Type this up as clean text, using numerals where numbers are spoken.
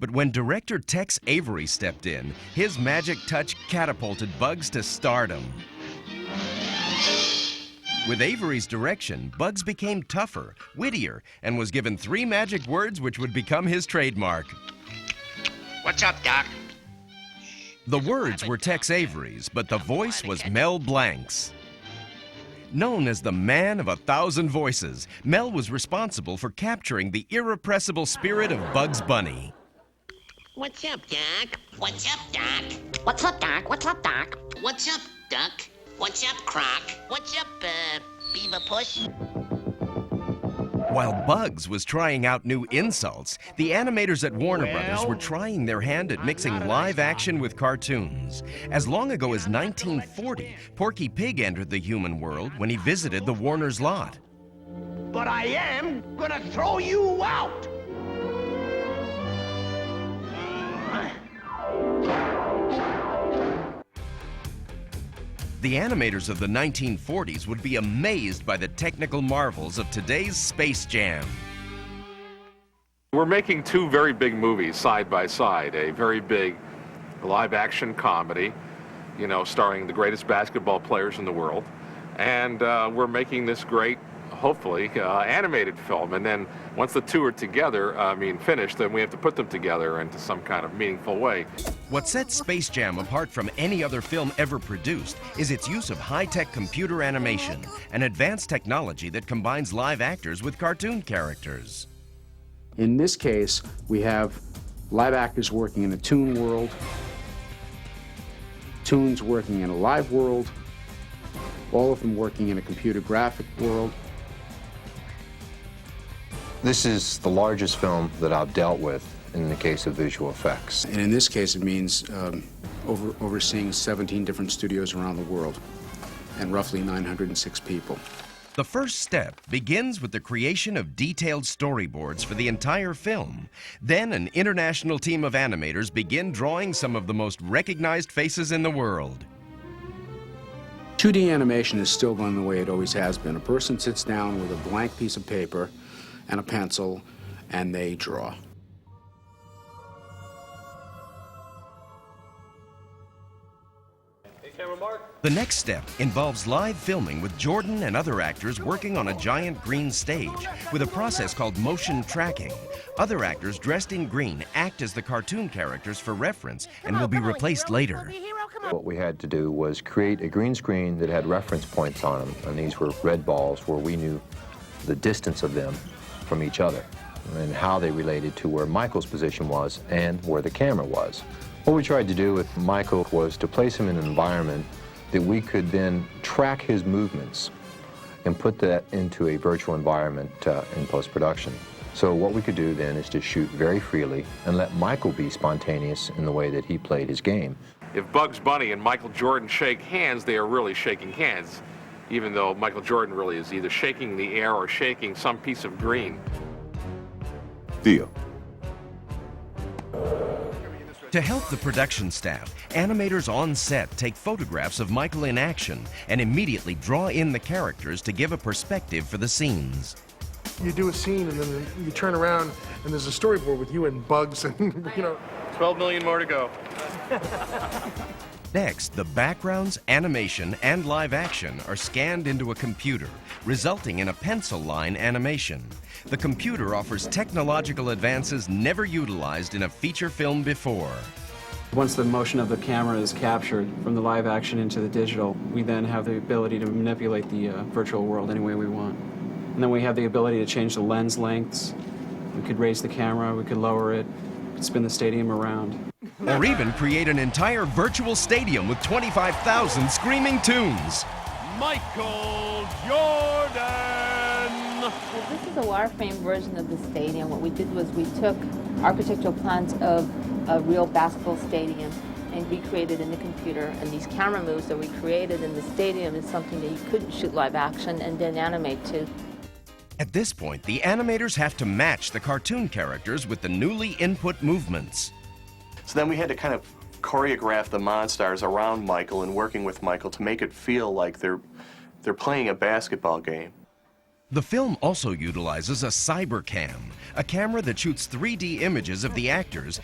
But when director Tex Avery stepped in, his magic touch catapulted Bugs to stardom. With Avery's direction, Bugs became tougher, wittier, and was given 3 magic words which would become his trademark. What's up, Doc? The words were Tex Avery's, but the voice was Mel Blanc's. Known as the man of 1,000 voices, Mel was responsible for capturing the irrepressible spirit of Bugs Bunny. What's up, Doc? What's up, Doc? What's up, Doc? What's up, Doc? What's up, Duck? What's up, Croc? What's up, Beaver Puss? While Bugs was trying out new insults, the animators at Warner Brothers were trying their hand at mixing live action with cartoons. As long ago as 1940, Porky Pig entered the human world when he visited the Warner's lot. But I am gonna throw you out! The animators of the 1940s would be amazed by the technical marvels of today's Space Jam. We're making 2 very big movies side by side, a very big live-action comedy, you know, starring the greatest basketball players in the world, and we're making this great, hopefully, animated film. And then once the 2 are together, finished, then we have to put them together into some kind of meaningful way. What sets Space Jam apart from any other film ever produced is its use of high-tech computer animation, an advanced technology that combines live actors with cartoon characters. In this case, we have live actors working in a toon world, toons working in a live world, all of them working in a computer graphic world. This is the largest film that I've dealt with in the case of visual effects. And in this case, it means overseeing 17 different studios around the world and roughly 906 people. The first step begins with the creation of detailed storyboards for the entire film. Then an international team of animators begin drawing some of the most recognized faces in the world. 2D animation is still done the way it always has been. A person sits down with a blank piece of paper and a pencil, and they draw. The next step involves live filming with Jordan and other actors working on a giant green stage with a process called motion tracking. Other actors dressed in green act as the cartoon characters for reference and will be replaced later. What we had to do was create a green screen that had reference points on them, and these were red balls where we knew the distance of them from each other and how they related to where Michael's position was and where the camera was. What we tried to do with Michael was to place him in an environment that we could then track his movements and put that into a virtual environment in post-production. So what we could do then is to shoot very freely and let Michael be spontaneous in the way that he played his game. If Bugs Bunny and Michael Jordan shake hands, they are really shaking hands, even though Michael Jordan really is either shaking the air or shaking some piece of green. Deal. To help the production staff, animators on set take photographs of Michael in action and immediately draw in the characters to give a perspective for the scenes. You do a scene and then you turn around and there's a storyboard with you and Bugs and, you know. 12 million more to go. Next, the backgrounds, animation, and live action are scanned into a computer, resulting in a pencil line animation. The computer offers technological advances never utilized in a feature film before. Once the motion of the camera is captured from the live action into the digital, we then have the ability to manipulate the virtual world any way we want. And then we have the ability to change the lens lengths. We could raise the camera, we could lower it, we could spin the stadium around. Or even create an entire virtual stadium with 25,000 screaming tunes. Michael Jordan! Well, this is a wireframe version of the stadium. What we did was we took architectural plans of a real basketball stadium and recreated in the computer. And these camera moves that we created in the stadium is something that you couldn't shoot live action and then animate to. At this point, the animators have to match the cartoon characters with the newly input movements. So then we had to kind of choreograph the monsters around Michael and working with Michael to make it feel like they're playing a basketball game. The film also utilizes a cybercam, a camera that shoots 3D images of the actors